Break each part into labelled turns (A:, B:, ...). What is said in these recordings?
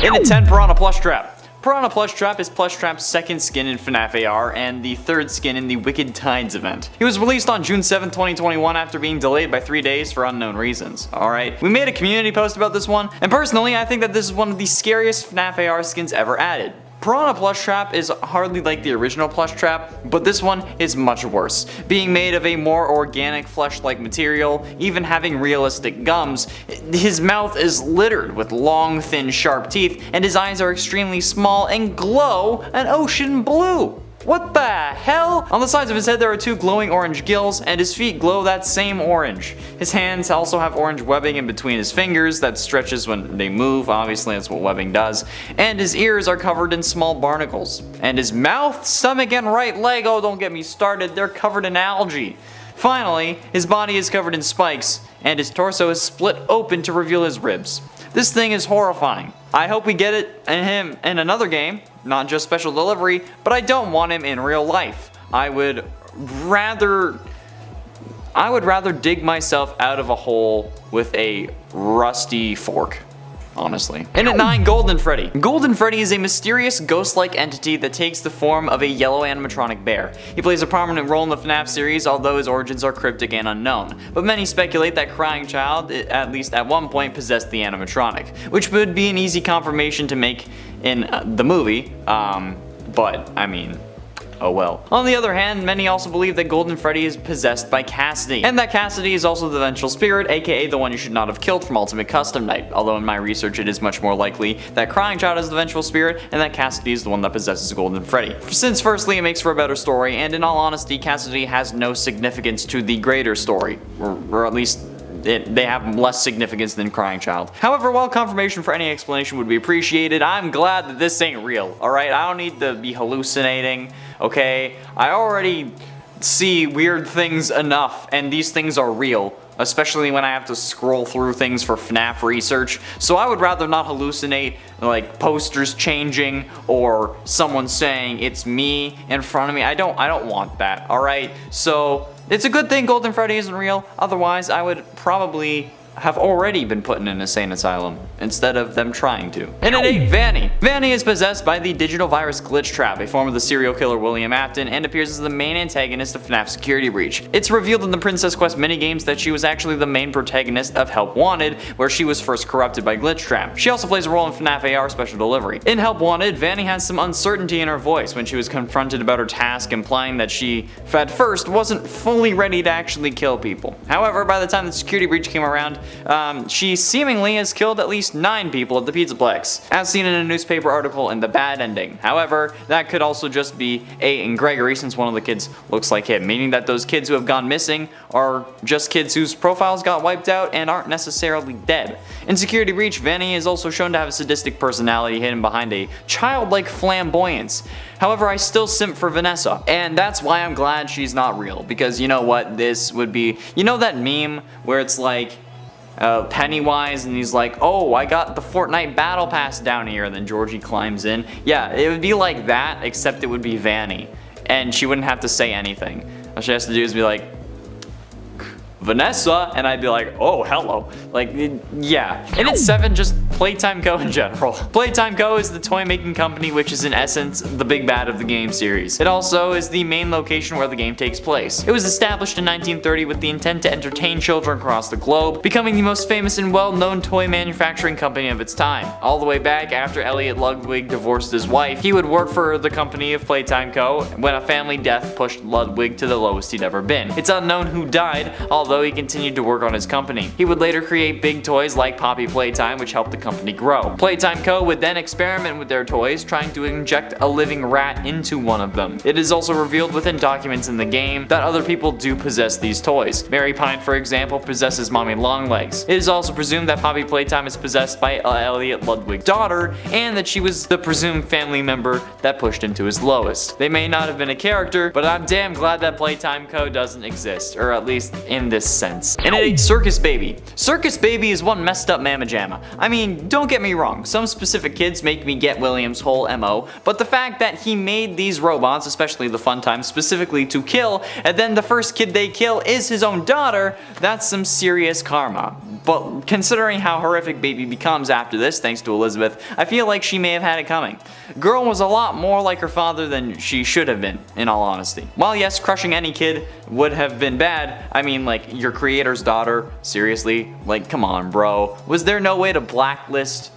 A: In at 10, Piranha Plushtrap. Piranha Plushtrap is Plushtrap's second skin in FNAF AR and the third skin in the Wicked Tides event. He was released on June 7, 2021 after being delayed by 3 days for unknown reasons. Alright, we made a community post about this one, and personally I think that this is one of the scariest FNAF AR skins ever added. Piranha Plushtrap is hardly like the original Plushtrap, but this one is much worse. Being made of a more organic flesh-like material, even having realistic gums, his mouth is littered with long, thin, sharp teeth, and his eyes are extremely small and glow an ocean blue. What the hell? On the sides of his head there are 2 glowing orange gills, and his feet glow that same orange. His hands also have orange webbing in between his fingers that stretches when they move, obviously that's what webbing does, and his ears are covered in small barnacles. And his mouth, stomach, and right leg, oh don't get me started, they're covered in algae. Finally, his body is covered in spikes, and his torso is split open to reveal his ribs. This thing is horrifying. I hope we get it in him in another game, not just special delivery, but I don't want him in real life. I would rather dig myself out of a hole with a rusty fork. Honestly. In at 9, Golden Freddy. Golden Freddy is a mysterious ghost-like entity that takes the form of a yellow animatronic bear. He plays a prominent role in the FNAF series, although his origins are cryptic and unknown. But many speculate that Crying Child, at least at one point, possessed the animatronic, which would be an easy confirmation to make in the movie, but I mean, oh well. On the other hand, many also believe that Golden Freddy is possessed by Cassidy, and that Cassidy is also the vengeful spirit, aka the one you should not have killed from Ultimate Custom Night, although in my research it is much more likely that Crying Child is the vengeful spirit and that Cassidy is the one that possesses Golden Freddy. Since firstly it makes for a better story, and in all honesty Cassidy has no significance to the greater story, or at least they have less significance than Crying Child. However, while confirmation for any explanation would be appreciated, I'm glad that this ain't real, alright? I don't need to be hallucinating, okay? I already see weird things enough, and these things are real, especially when I have to scroll through things for FNAF research, so I would rather not hallucinate, like posters changing, or someone saying it's me in front of me. I don't want that, alright? So, it's a good thing Golden Freddy isn't real, otherwise I would probably have already been put in an insane asylum, instead of them trying to. And at 8, Vanny. Vanny is possessed by the digital virus Glitchtrap, a form of the serial killer William Afton, and appears as the main antagonist of FNAF Security Breach. It's revealed in the Princess Quest minigames that she was actually the main protagonist of Help Wanted, where she was first corrupted by Glitchtrap. She also plays a role in FNAF AR Special Delivery. In Help Wanted, Vanny has some uncertainty in her voice when she was confronted about her task, implying that she, at first, wasn't fully ready to actually kill people. However, by the time the Security Breach came around, she seemingly has killed at least 9 people at the Pizzaplex, as seen in a newspaper article in The Bad Ending. However, that could also just be A and Gregory, since one of the kids looks like him, meaning that those kids who have gone missing are just kids whose profiles got wiped out and aren't necessarily dead. In Security Breach, Vanny is also shown to have a sadistic personality hidden behind a childlike flamboyance. However, I still simp for Vanessa, and that's why I'm glad she's not real, because you know what this would be? You know that meme where it's like, Pennywise, and he's like, oh, I got the Fortnite Battle Pass down here, and then Georgie climbs in. Yeah, it would be like that, except it would be Vanny, and she wouldn't have to say anything. All she has to do is be like, Vanessa, and I'd be like, oh, hello. Like, yeah. And it's 7, just Playtime Co in general. Playtime Co is the toy making company which is in essence the big bad of the game series. It also is the main location where the game takes place. It was established in 1930 with the intent to entertain children across the globe, becoming the most famous and well-known toy manufacturing company of its time. All the way back after Elliot Ludwig divorced his wife, he would work for the company of Playtime Co when a family death pushed Ludwig to the lowest he'd ever been. It's unknown who died, although he continued to work on his company. He would later create big toys like Poppy Playtime, which helped the company grow. Playtime Co would then experiment with their toys, trying to inject a living rat into one of them. It is also revealed within documents in the game that other people do possess these toys. Mary Pine, for example, possesses Mommy Longlegs. It is also presumed that Poppy Playtime is possessed by Elliot Ludwig's daughter, and that she was the presumed family member that pushed him to his lowest. They may not have been a character, but I'm damn glad that Playtime Co doesn't exist, or at least in this sense. And at 8, Circus Baby. Circus Baby is one messed up mamma jamma. I mean, mean, don't get me wrong, some specific kids make me get William's whole MO, but the fact that he made these robots, especially the fun times, specifically to kill, and then the first kid they kill is his own daughter, that's some serious karma. But considering how horrific Baby becomes after this, thanks to Elizabeth, I feel like she may have had it coming. Girl was a lot more like her father than she should have been, in all honesty. While yes, crushing any kid would have been bad, I mean, like, your creator's daughter, seriously? Like, come on, bro. Was there no way to blacklist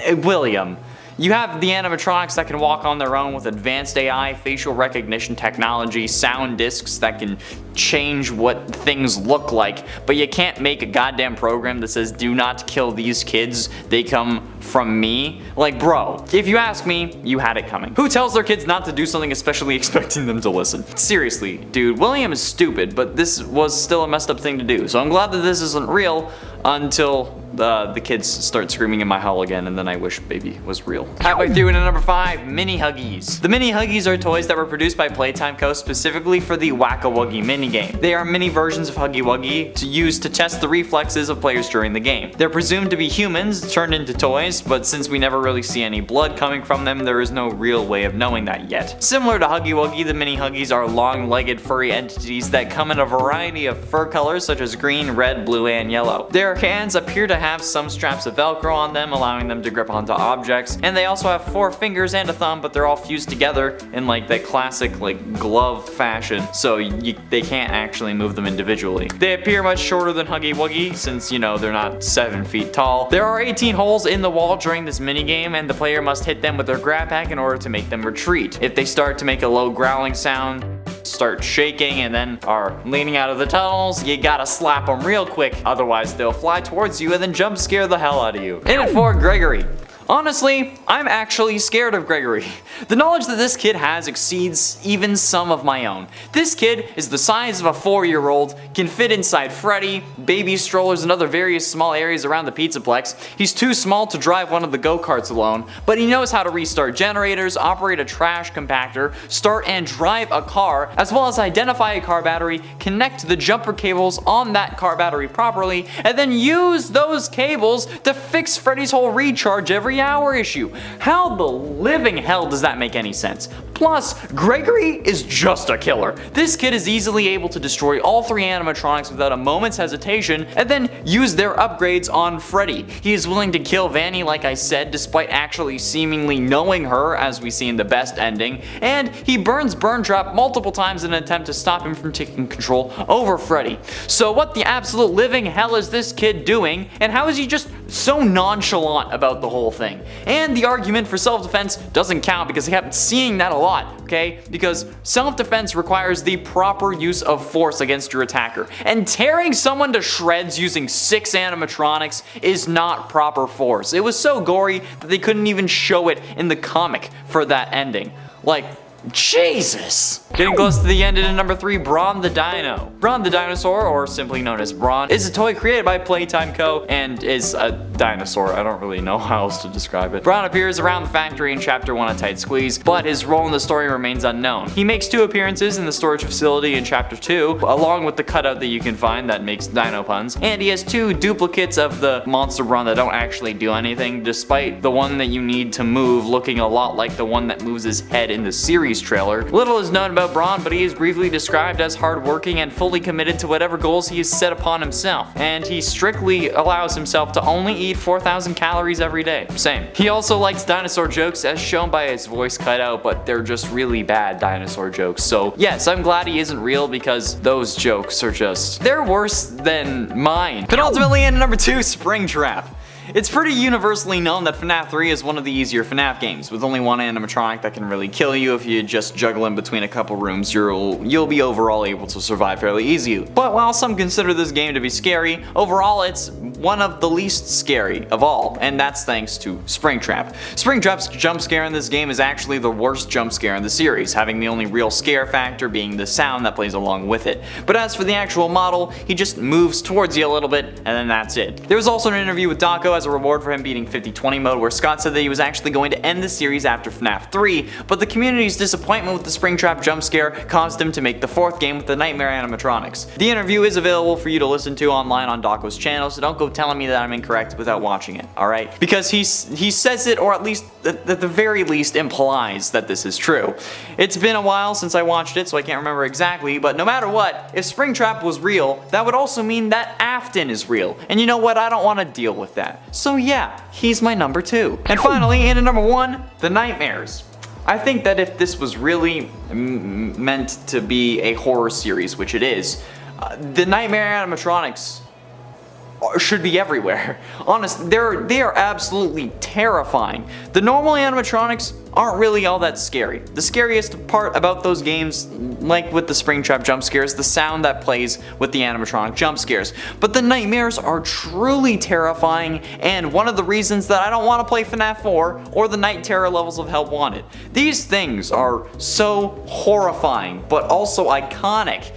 A: William? You have the animatronics that can walk on their own with advanced AI, facial recognition technology, sound discs that can change what things look like, but you can't make a goddamn program that says do not kill these kids, they come from me. Like, bro, if you ask me, you had it coming. Who tells their kids not to do something especially expecting them to listen? Seriously, dude, William is stupid, but this was still a messed up thing to do, so I'm glad that this isn't real until the kids start screaming in my hall again, and then I wish Baby was real. Halfway through into number 5, Mini Huggies. The Mini Huggies are toys that were produced by Playtime Co. specifically for the Whack-A-Wuggy minigame. They are mini versions of Huggy Wuggy to use to test the reflexes of players during the game. They're presumed to be humans turned into toys, but since we never really see any blood coming from them, there is no real way of knowing that yet. Similar to Huggy Wuggy, the Mini Huggies are long-legged furry entities that come in a variety of fur colors such as green, red, blue, and yellow. Their hands appear to have some straps of Velcro on them, allowing them to grip onto objects, and they also have 4 fingers and a thumb, but they're all fused together in like that classic like glove fashion, so they can't actually move them individually. They appear much shorter than Huggy Wuggy since, you know, they're not 7 feet tall. There are 18 holes in the wall during this minigame, and the player must hit them with their grab pack in order to make them retreat. If they start to make a low growling sound, start shaking, and then are leaning out of the tunnels, you gotta slap them real quick, otherwise they'll fly towards you and then jump scare the hell out of you. In it for Gregory. Honestly, I'm actually scared of Gregory. The knowledge that this kid has exceeds even some of my own. This kid is the size of a 4-year-old, can fit inside Freddy, baby strollers, and other various small areas around the Pizzaplex. He's too small to drive one of the go-karts alone, but he knows how to restart generators, operate a trash compactor, start and drive a car, as well as identify a car battery, connect the jumper cables on that car battery properly, and then use those cables to fix Freddy's whole recharge every hour issue. How the living hell does that make any sense? Plus, Gregory is just a killer. This kid is easily able to destroy all 3 animatronics without a moment's hesitation, and then use their upgrades on Freddy. He is willing to kill Vanny, like I said, despite actually seemingly knowing her, as we see in the best ending, and he burns Springtrap multiple times in an attempt to stop him from taking control over Freddy. So what the absolute living hell is this kid doing, and how is he just so nonchalant about the whole thing? And the argument for self-defense doesn't count because I kept seeing that a lot, okay? Because self-defense requires the proper use of force against your attacker, and tearing someone to shreds using 6 animatronics is not proper force. It was so gory that they couldn't even show it in the comic for that ending. Like, Jesus! Getting close to the end in number 3, Braun the Dino. Braun the Dinosaur, or simply known as Braun, is a toy created by Playtime Co. and is a dinosaur. I don't really know how else to describe it. Braun appears around the factory in Chapter 1 of Tight Squeeze, but his role in the story remains unknown. He makes 2 appearances in the storage facility in Chapter 2, along with the cutout that you can find that makes dino puns, and he has 2 duplicates of the monster Braun that don't actually do anything, despite the one that you need to move looking a lot like the one that moves his head in the series trailer. Little is known about Braun, but he is briefly described as hardworking and fully committed to whatever goals he has set upon himself, and he strictly allows himself to only eat 4,000 calories every day. Same. He also likes dinosaur jokes as shown by his voice cutout, but they're just really bad dinosaur jokes. So yes, I'm glad he isn't real because those jokes are just, they're worse than mine. Penultimately in number 2, Springtrap. It's pretty universally known that FNAF 3 is one of the easier FNAF games, with only one animatronic that can really kill you. If you just juggle in between a couple rooms, you'll be overall able to survive fairly easy. But while some consider this game to be scary, overall it's one of the least scary of all, and that's thanks to Springtrap. Springtrap's jump scare in this game is actually the worst jump scare in the series, having the only real scare factor being the sound that plays along with it. But as for the actual model, he just moves towards you a little bit, and then that's it. There was also an interview with Daco Co as a reward for him beating 50/20 mode, where Scott said that he was actually going to end the series after FNAF 3, but the community's disappointment with the Springtrap jump scare caused him to make the 4th game with the Nightmare Animatronics. The interview is available for you to listen to online on Daco's channel, so don't go telling me that I'm incorrect without watching it, alright? Because he says it, or at least at the very least implies that this is true. It's been a while since I watched it, so I can't remember exactly, but no matter what, if Springtrap was real, that would also mean that Afton is real. And you know what? I don't want to deal with that. So yeah, he's my number 2. And finally, in at number 1, the Nightmares. I think that if this was really meant to be a horror series, which it is, the Nightmare Animatronics should be everywhere. Honestly, they are absolutely terrifying. The normal animatronics aren't really all that scary. The scariest part about those games, like with the Springtrap jump scares, the sound that plays with the animatronic jump scares. But the nightmares are truly terrifying, and one of the reasons that I don't want to play FNAF 4 or the Night Terror levels of Help Wanted. These things are so horrifying, but also iconic.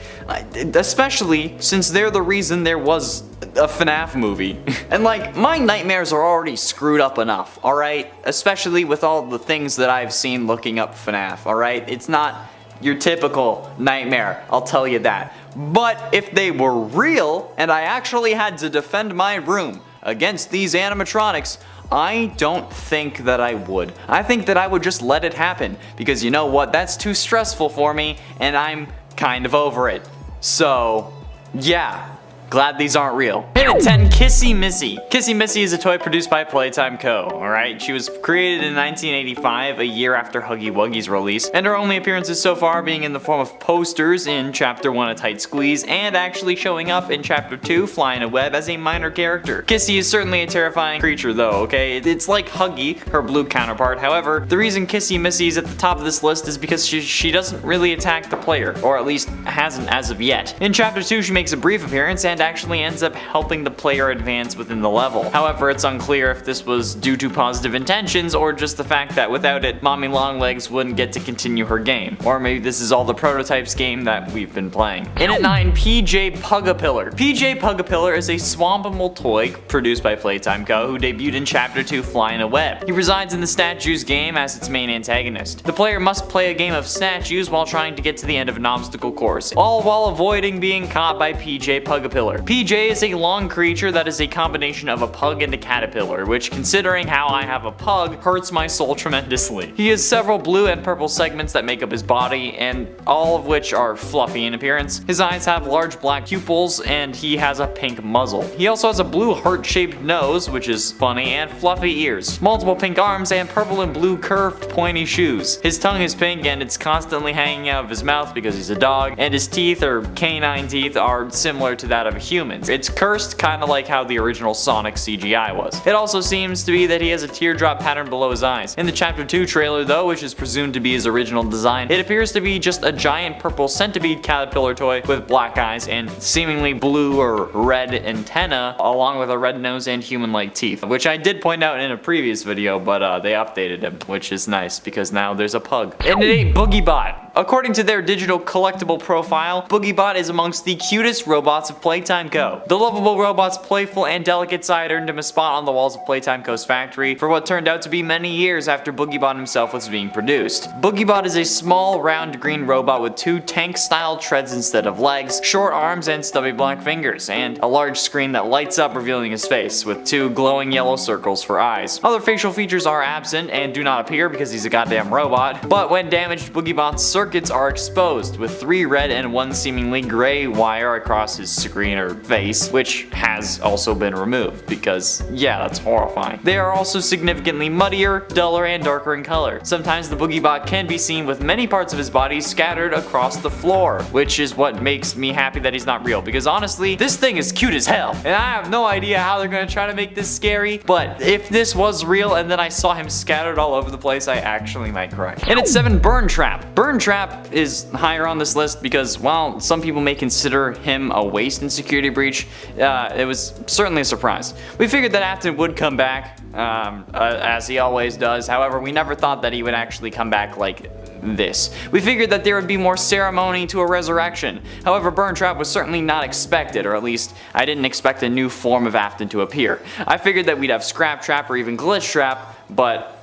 A: Especially since they're the reason there was a FNAF movie. And like, my nightmares are already screwed up enough, alright? Especially with all the things that I've seen looking up FNAF, alright? It's not your typical nightmare, I'll tell you that. But if they were real, and I actually had to defend my room against these animatronics, I don't think that I would. I think that I would just let it happen, because you know what, that's too stressful for me, and I'm kind of over it. So, yeah. Glad these aren't real. Hit at 10, Kissy Missy. Kissy Missy is a toy produced by Playtime Co, alright? She was created in 1985, a year after Huggy Wuggie's release, and her only appearances so far being in the form of posters in Chapter 1 A Tight Squeeze, and actually showing up in Chapter 2 Fly in a Web as a minor character. Kissy is certainly a terrifying creature though, okay? It's like Huggy, her blue counterpart. However, the reason Kissy Missy is at the top of this list is because she doesn't really attack the player, or at least hasn't as of yet. In Chapter 2 she makes a brief appearance and actually ends up helping the player advance within the level. However, it's unclear if this was due to positive intentions or just the fact that without it, Mommy Longlegs wouldn't get to continue her game. Or maybe this is all the prototypes game that we've been playing. In at 9, PJ Pug Pillar. PJ Pug Pillar is a swampable toy produced by Playtime Co, who debuted in Chapter 2 Fly in a Web. He resides in the Statues game as its main antagonist. The player must play a game of statues while trying to get to the end of an obstacle course, all while avoiding being caught by PJ Pug Pillar. PJ is a long creature that is a combination of a pug and a caterpillar, which, considering how I have a pug, hurts my soul tremendously. He has several blue and purple segments that make up his body, and all of which are fluffy in appearance. His eyes have large black pupils, and he has a pink muzzle. He also has a blue heart-shaped nose, which is funny, and fluffy ears, multiple pink arms, and purple and blue curved pointy shoes. His tongue is pink, and it's constantly hanging out of his mouth because he's a dog, and his teeth, or canine teeth, are similar to that of a human. It's cursed, kinda like how the original Sonic CGI was. It also seems to be that he has a teardrop pattern below his eyes. In the Chapter 2 trailer though, which is presumed to be his original design, it appears to be just a giant purple centipede caterpillar toy with black eyes and seemingly blue or red antenna, along with a red nose and human-like teeth, which I did point out in a previous video, but they updated him, which is nice because now there's a pug. And it ain't Boogiebot. According to their digital collectible profile, Boogiebot is amongst the cutest robots of Playtime Co. The lovable robot's playful and delicate side earned him a spot on the walls of Playtime Co.'s factory for what turned out to be many years after Boogiebot himself was being produced. Boogiebot is a small, round green robot with 2 tank-style treads instead of legs, short arms and stubby black fingers, and a large screen that lights up revealing his face, with 2 glowing yellow circles for eyes. Other facial features are absent and do not appear because he's a goddamn robot, but when damaged, Boogiebot's circuits are exposed, with 3 red and 1 seemingly gray wire across his screen or face, which has also been removed because, yeah, that's horrifying. They are also significantly muddier, duller, and darker in color. Sometimes the Boogiebot can be seen with many parts of his body scattered across the floor, which is what makes me happy that he's not real, because honestly, this thing is cute as hell, and I have no idea how they're gonna try to make this scary, but if this was real and then I saw him scattered all over the place, I actually might cry. And at 7, Springtrap. Springtrap is higher on this list because, while some people may consider him a waste in Security Breach, it was certainly a surprise. We figured that Afton would come back, as he always does. However, we never thought that he would actually come back like this. We figured that there would be more ceremony to a resurrection. However, Burntrap was certainly not expected, or at least I didn't expect a new form of Afton to appear. I figured that we'd have Scraptrap or even Glitchtrap, but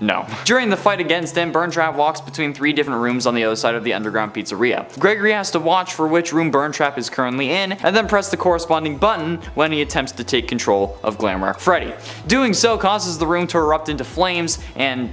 A: no. During the fight against him, Burntrap walks between 3 different rooms on the other side of the underground pizzeria. Gregory has to watch for which room Burntrap is currently in, and then press the corresponding button when he attempts to take control of Glamrock Freddy. Doing so causes the room to erupt into flames and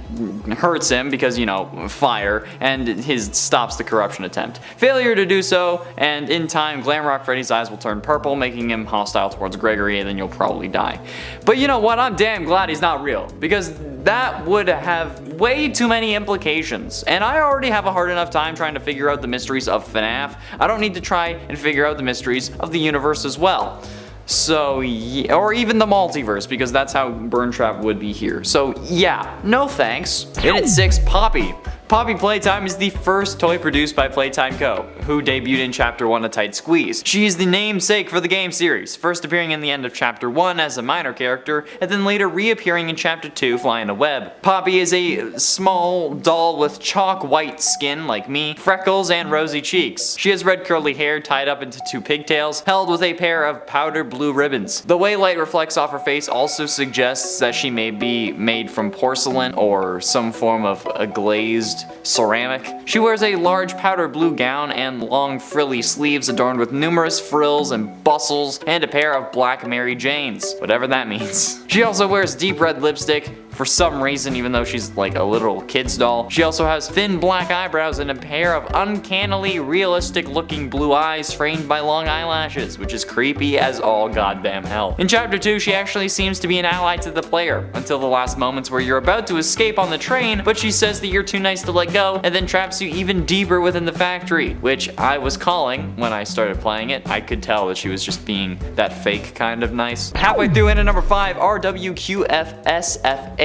A: hurts him because, you know, fire, and stops the corruption attempt. Failure to do so, and in time, Glamrock Freddy's eyes will turn purple, making him hostile towards Gregory, and then you'll probably die. But you know what? I'm damn glad he's not real, because that would have way too many implications. And I already have a hard enough time trying to figure out the mysteries of FNAF. I don't need to try and figure out the mysteries of the universe as well. So, yeah, or even the multiverse, because that's how Burntrap would be here. So yeah, no thanks. In at 6, Poppy. Poppy Playtime is the first toy produced by Playtime Co, who debuted in Chapter 1 A Tight Squeeze. She is the namesake for the game series, first appearing in the end of Chapter 1 as a minor character, and then later reappearing in Chapter 2 flying a web. Poppy is a small doll with chalk white skin like me, freckles, and rosy cheeks. She has red curly hair tied up into 2 pigtails, held with a pair of powder blue ribbons. The way light reflects off her face also suggests that she may be made from porcelain or some form of a glazed ceramic. She wears a large powder blue gown and long frilly sleeves adorned with numerous frills and bustles and a pair of black Mary Janes, whatever that means. She also wears deep red lipstick for some reason, even though she's like a literal kid's doll. She also has thin black eyebrows and a pair of uncannily realistic looking blue eyes framed by long eyelashes, which is creepy as all goddamn hell. In Chapter 2, she actually seems to be an ally to the player, until the last moments where you're about to escape on the train, but she says that you're too nice to let go, and then traps you even deeper within the factory, which I was calling when I started playing it. I could tell that she was just being that fake kind of nice. Halfway through in at number 5, RWQFSFASXC.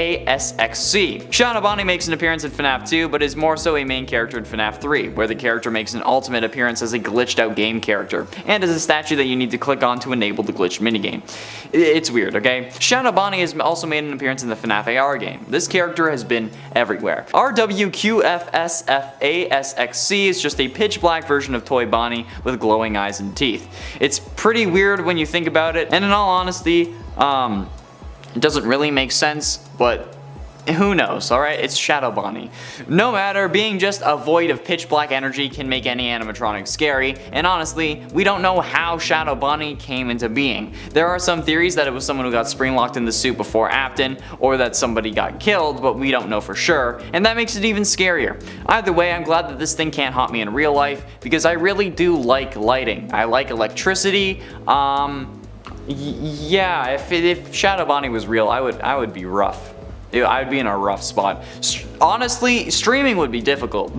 A: Shadow Bunny makes an appearance in FNAF 2, but is more so a main character in FNAF 3, where the character makes an ultimate appearance as a glitched out game character, and as a statue that you need to click on to enable the glitched minigame. It's weird, okay? Shadow Bunny has also made an appearance in the FNAF AR game. This character has been everywhere. RWQFSFASXC is just a pitch black version of Toy Bonnie with glowing eyes and teeth. It's pretty weird when you think about it, and in all honesty, it doesn't really make sense, but who knows, alright? It's Shadow Bunny. No matter, being just a void of pitch black energy can make any animatronic scary, and honestly, we don't know how Shadow Bunny came into being. There are some theories that it was someone who got spring locked in the suit before Afton, or that somebody got killed, but we don't know for sure, and that makes it even scarier. Either way, I'm glad that this thing can't haunt me in real life, because I really do like lighting. I like electricity. Yeah, if Shadow Bunny was real, I would be rough. I would be in a rough spot. Honestly, streaming would be difficult.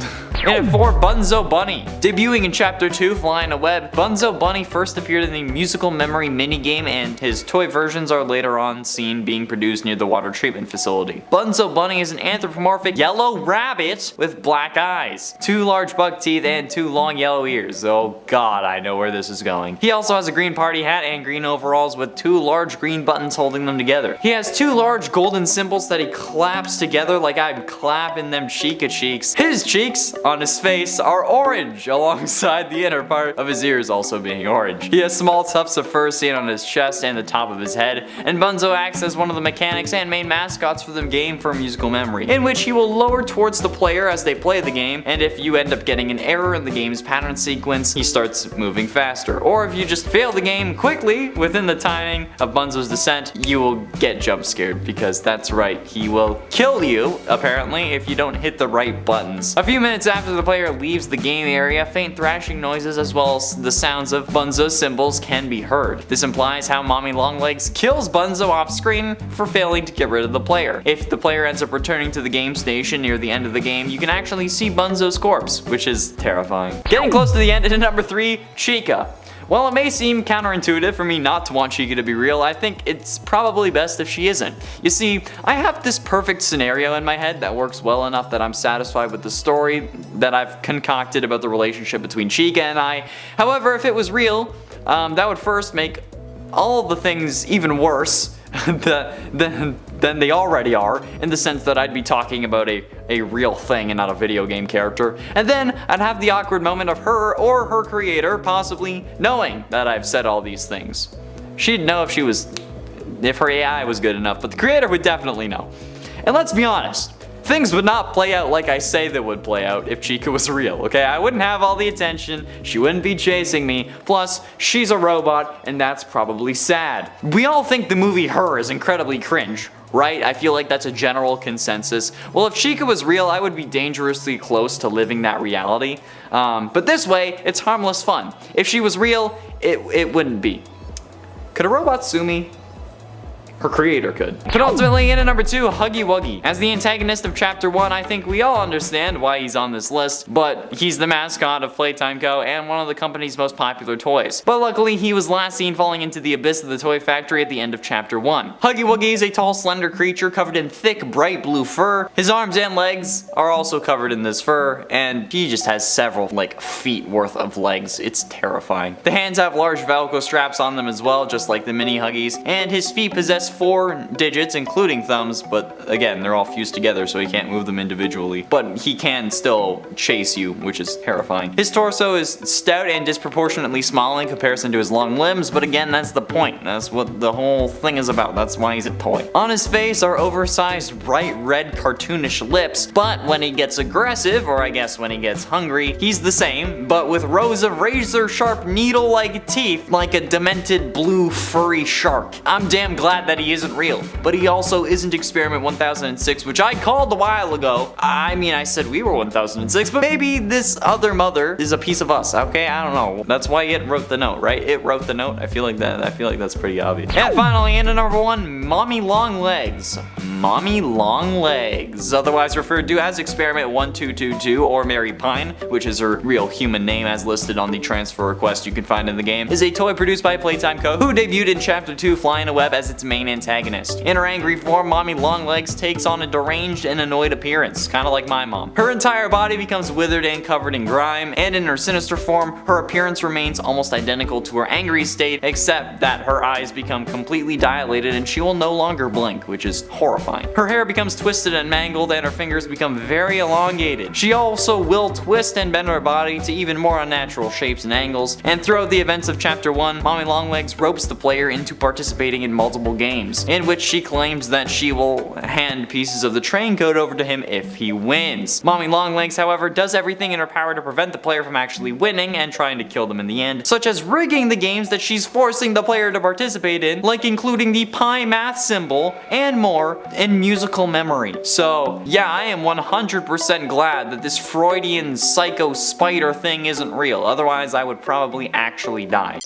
A: And for Bunzo Bunny. Debuting in Chapter 2, Flying a Web, Bunzo Bunny first appeared in the musical memory minigame, and his toy versions are later on seen being produced near the water treatment facility. Bunzo Bunny is an anthropomorphic yellow rabbit with black eyes, 2 large buck teeth, and 2 long yellow ears. Oh god, I know where this is going. He also has a green party hat and green overalls with 2 large green buttons holding them together. He has 2 large golden cymbals that he claps together like I'm clapping them Chica cheeks. His cheeks on his face are orange, alongside the inner part of his ears also being orange. He has small tufts of fur seen on his chest and the top of his head, and Bunzo acts as one of the mechanics and main mascots for the game for musical memory, in which he will lower towards the player as they play the game, and if you end up getting an error in the game's pattern sequence, he starts moving faster. Or if you just fail the game quickly within the timing of Bunzo's descent, you will get jump scared, because that's right, he will kill you, apparently, if you don't hit the right buttons. A few minutes after the player leaves the game area, faint thrashing noises as well as the sounds of Bunzo's cymbals can be heard. This implies how Mommy Longlegs kills Bunzo off screen for failing to get rid of the player. If the player ends up returning to the game station near the end of the game, you can actually see Bunzo's corpse, which is terrifying. Getting close to the end, in number 3, Chica. While it may seem counterintuitive for me not to want Chica to be real, I think it's probably best if she isn't. You see, I have this perfect scenario in my head that works well enough that I'm satisfied with the story that I've concocted about the relationship between Chica and I. However, if it was real, that would first make all the things even worse. than they already are, in the sense that I'd be talking about a real thing and not a video game character. And then I'd have the awkward moment of her or her creator possibly knowing that I've said all these things. She'd know if her AI was good enough, but the creator would definitely know. And let's be honest, things would not play out like I say they would play out if Chica was real, okay? I wouldn't have all the attention, she wouldn't be chasing me, plus she's a robot and that's probably sad. We all think the movie Her is incredibly cringe, right? I feel like that's a general consensus. Well, if Chica was real, I would be dangerously close to living that reality. But this way, it's harmless fun. If she was real, it wouldn't be. Could a robot sue me? Her creator could. But ultimately, in at number 2, Huggy Woogie. As the antagonist of Chapter 1, I think we all understand why he's on this list, but he's the mascot of Playtime Co. and one of the company's most popular toys. But luckily, he was last seen falling into the abyss of the toy factory at the end of Chapter 1. Huggy Woogie is a tall, slender creature covered in thick, bright blue fur. His arms and legs are also covered in this fur, and he just has several, feet worth of legs. It's terrifying. The hands have large Velcro straps on them as well, just like the mini Huggies, and his feet possess 4 digits, including thumbs, but again, they're all fused together so he can't move them individually. But he can still chase you, which is terrifying. His torso is stout and disproportionately small in comparison to his long limbs, but again, that's the point. That's what the whole thing is about. That's why he's a toy. On his face are oversized, bright red, cartoonish lips, but when he gets aggressive, or I guess when he gets hungry, he's the same, but with rows of razor-sharp, needle-like teeth, like a demented blue furry shark. I'm damn glad that he isn't real, but he also isn't Experiment 1006, which I called a while ago. I mean, I said we were 1006, but maybe this other mother is a piece of us, okay? I don't know. That's why it wrote the note, right? It wrote the note. I feel like that's pretty obvious. And finally, in at number 1, Mommy Long Legs. Mommy Long Legs, otherwise referred to as Experiment 1222 or Mary Pine, which is her real human name as listed on the transfer request you can find in the game, is a toy produced by Playtime Co, who debuted in Chapter 2 Fly in a Web as its main antagonist. In her angry form, Mommy Longlegs takes on a deranged and annoyed appearance, kinda like my mom. Her entire body becomes withered and covered in grime, and in her sinister form, her appearance remains almost identical to her angry state, except that her eyes become completely dilated and she will no longer blink, which is horrifying. Her hair becomes twisted and mangled, and her fingers become very elongated. She also will twist and bend her body to even more unnatural shapes and angles, and throughout the events of Chapter 1, Mommy Longlegs ropes the player into participating in multiple games, in which she claims that she will hand pieces of the train code over to him if he wins. Mommy Longlegs, however, does everything in her power to prevent the player from actually winning and trying to kill them in the end, such as rigging the games that she's forcing the player to participate in, like including the pi math symbol and more in musical memory. So yeah, I am 100% glad that this Freudian psycho spider thing isn't real, otherwise I would probably actually die.